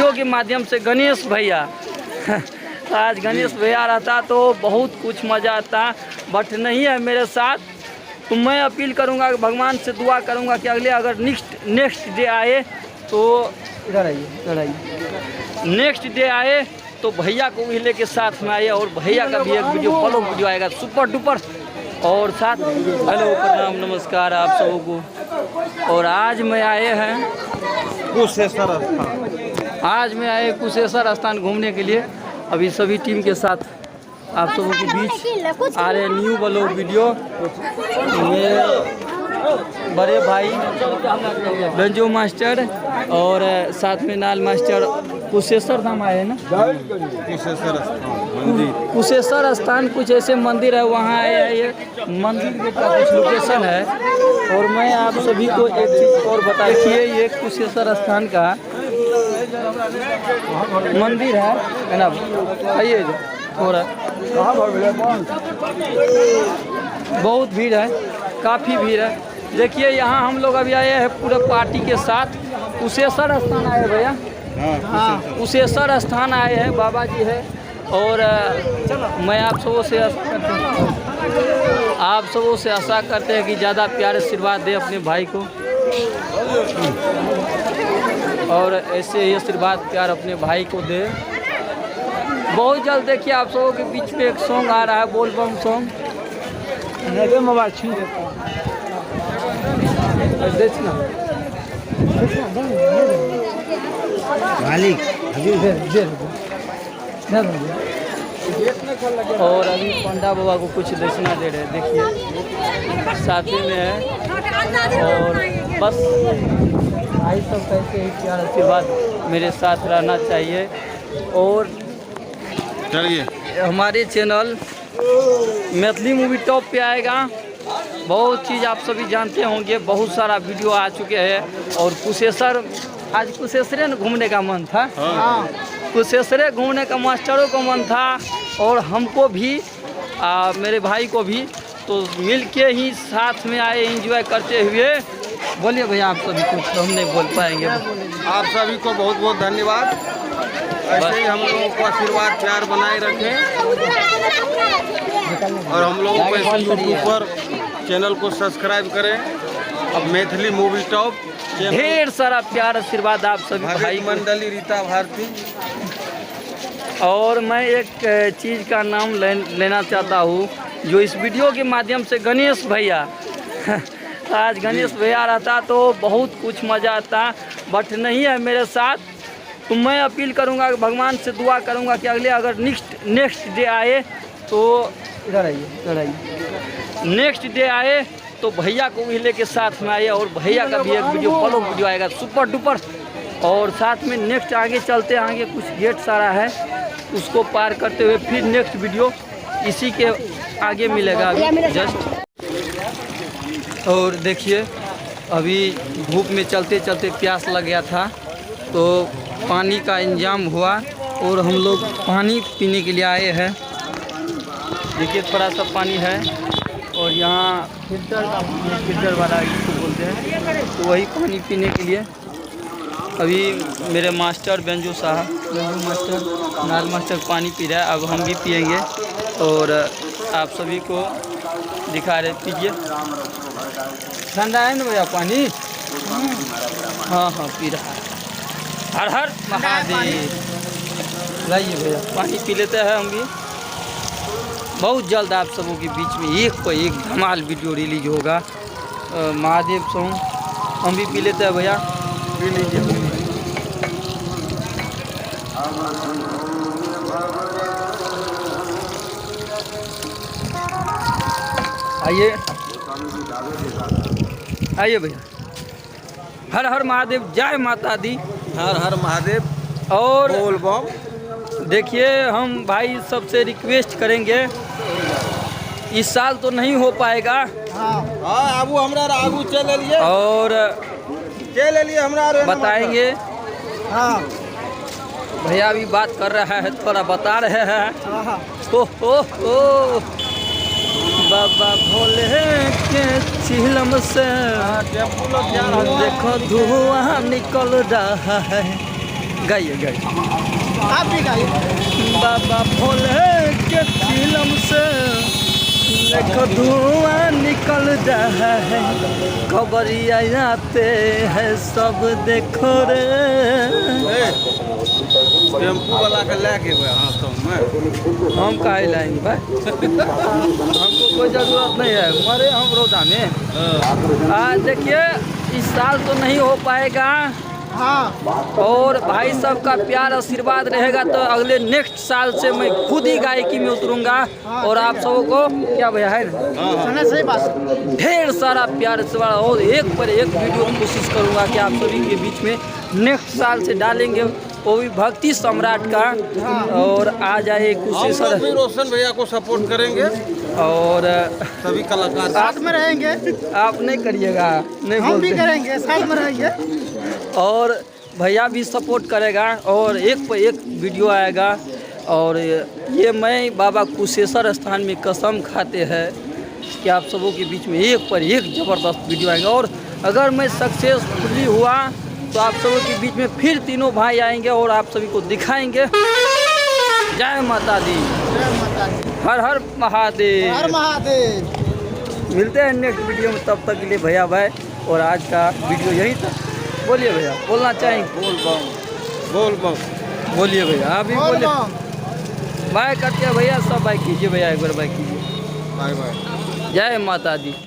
Video के माध्यम से गणेश भैया आज गणेश भैया रहता तो बहुत कुछ मज़ा आता, बट नहीं है मेरे साथ। तो मैं अपील करूंगा, भगवान से दुआ करूंगा कि अगले अगर नेक्स्ट डे आए तो इधर आइए नेक्स्ट डे आए तो भैया को भी लेके साथ में आइए, और भैया का भी एक वीडियो आएगा सुपर डुपर। और साथ हेलो प्रणाम नमस्कार आप सबों को। और आज मैं आए हैं कुशेश्वर स्थान, आज मैं आए कुशेश्वर स्थान घूमने के लिए। अभी सभी टीम के साथ आप सबों के बीच आ रहे न्यू ब्लॉग वीडियो। मेरे बड़े भाई बेंजो मास्टर और साथ में नाल मास्टर कुशेश्वर धाम आए हैं ना, कुशेश्वर स्थान कुछ ऐसे मंदिर है, वहाँ आए हैं। ये मंदिर का कुछ लोकेशन है। और मैं आप सभी को एक चीज़ और बता रखिए, ये कुशेश्वर स्थान का मंदिर है ना। आइए थोड़ा, बहुत भीड़ है, काफ़ी भीड़ है। देखिए यहाँ हम लोग अभी आए हैं पूरे पार्टी के साथ। कुशेश्वर स्थान आए भैया, हाँ कुशेश्वर स्थान आए हैं, बाबा जी है। और मैं आप सबों से आशा करते हैं कि ज़्यादा प्यार आशीर्वाद दे अपने भाई को, और ऐसे ही आशीर्वाद प्यार अपने भाई को दे। बहुत जल्द देखिए आप सबों के बीच में एक सॉन्ग आ रहा है, बोलबम सॉन्ग। मालिक और अभी पंडा बाबा को कुछ दक्षिणा दे रहे हैं, देखिए साथी में है। और बस भाई सब कैसे ही प्यार आशीर्वाद मेरे साथ रहना चाहिए। और चलिए हमारे चैनल मैथिली मूवी टॉप पे आएगा। बहुत चीज़ आप सभी जानते होंगे, बहुत सारा वीडियो आ चुके हैं। और कुशेश्वर, आज कुशेश्वरे न घूमने का मन था, हाँ कुशेश्वरे घूमने का मास्टरों को मन था, और हमको भी मेरे भाई को भी। तो मिल के ही साथ में आए एंजॉय करते हुए। बोलिए भैया आप सभी को, हम नहीं बोल पाएंगे। आप सभी को बहुत बहुत धन्यवाद। ऐसे ही हम लोगों को आशीर्वाद प्यार बनाए रखें, और हम लोगों को इस यूट्यूब पर चैनल को सब्सक्राइब करें। अब मैथिली मूवी टॉप, ढेर सारा प्यार आशीर्वाद आप सभी भाई मंडली रीता भारती। और मैं एक चीज़ का नाम लेना चाहता हूँ, जो इस वीडियो के माध्यम से गणेश भैया आज गणेश भैया रहता तो बहुत कुछ मज़ा आता, बट नहीं है मेरे साथ। तो मैं अपील करूंगा, भगवान से दुआ करूंगा कि अगले अगर नेक्स्ट डे आए तो इधर आइए नेक्स्ट डे आए तो भैया को भी लेके साथ में आइए, और भैया का भी एक वीडियो आएगा सुपर डुपर। और साथ में नेक्स्ट आगे चलते, आगे कुछ गेट सारा है, उसको पार करते हुए फिर नेक्स्ट वीडियो इसी के आगे मिलेगा अभी जस्ट। और देखिए अभी धूप में चलते चलते प्यास लग गया था, तो पानी का इंतजाम हुआ और हम लोग पानी पीने के लिए आए हैं। देखिए थोड़ा सा पानी है, और यहाँ फिल्टर वाला इसको बोलते हैं, तो वही पानी पीने के लिए अभी मेरे मास्टर बेंजो मास्टर नाल मास्टर पानी पी रहा है। अब हम भी पिएंगे, और आप सभी को दिखा रहे, पीजिए। ठंडा है ना भैया पानी? हाँ हाँ पी रहा है। हर हर महादेव। लाइए भैया पानी पी लेते हैं हम भी। बहुत जल्द आप सबों के बीच में एक पर एक धमाल वीडियो रिलीज होगा, महादेव सॉन्ग। हम भी पी लेते हैं भैया, पी लीजिए। आइए आइए भैया। हर हर महादेव, जय माता दी, हर हर महादेव। और बोल बम। देखिए हम भाई सबसे रिक्वेस्ट करेंगे, इस साल तो नहीं हो पाएगा, हाँ आगू हमरा आगू चल लिए, और चल लिए हमरा बताएंगे। हाँ भैया अभी बात कर रहा है, थोड़ा बता रहे हैं। ओ बाबा भोले के चिलम से देखो धुआं निकल रहा है, गाइए गाइए। आप भी गाइए। बाबा भोले के चिलम से देखो धुआं निकल रहा है, खबरिया आते हैं सब देखो रे। टेम्पू वाला के लेके हुए हाथों में हम काहे लाएंगे भाई, हमको कोई ज़रूरत नहीं है, मरे हम रोजा में। आज देखिए इस साल तो नहीं हो पाएगा, हाँ और भाई साहब का प्यार आशीर्वाद रहेगा तो अगले नेक्स्ट साल से मैं खुद ही गायकी में उतरूंगा, और आप सबों को क्या भैया है ना, सही बात। ढेर सारा प्यार से और एक पर एक वीडियो कोशिश करूंगा कि आप सभी के बीच में नेक्स्ट साल से डालेंगे, वो भी भक्ति सम्राट का। और आ जाए हम कुशेश्वर लोग भी रोशन भैया को सपोर्ट करेंगे, और सभी कलाकार साथ में रहेंगे, आप नहीं करिएगा, नहीं हम भी बोलते, करेंगे, साथ में रहेंगे। और भैया भी सपोर्ट करेगा, और एक पर एक वीडियो आएगा। और ये मैं बाबा कुशेश्वर स्थान में कसम खाते हैं कि आप सबों के बीच में एक पर एक ज़बरदस्त वीडियो आएगा। और अगर मैं सक्सेसफुली हुआ तो आप सबों के बीच में फिर तीनों भाई आएंगे और आप सभी को दिखाएंगे। जय माता दी, जय माता दी, हर हर महादेव। हर महादेव। मिलते हैं नेक्स्ट वीडियो में, तब तक के लिए भैया भाई। और आज का वीडियो यही था। बोलिए भैया, बोलना चाहेंगे? बोल बम बोलिए भैया, आप भी बोल बोलिए। बम। बाय करते हैं भैया, सब बाय कीजिए भैया, एक बार बाय कीजिए। Bye bye. जय माता दी।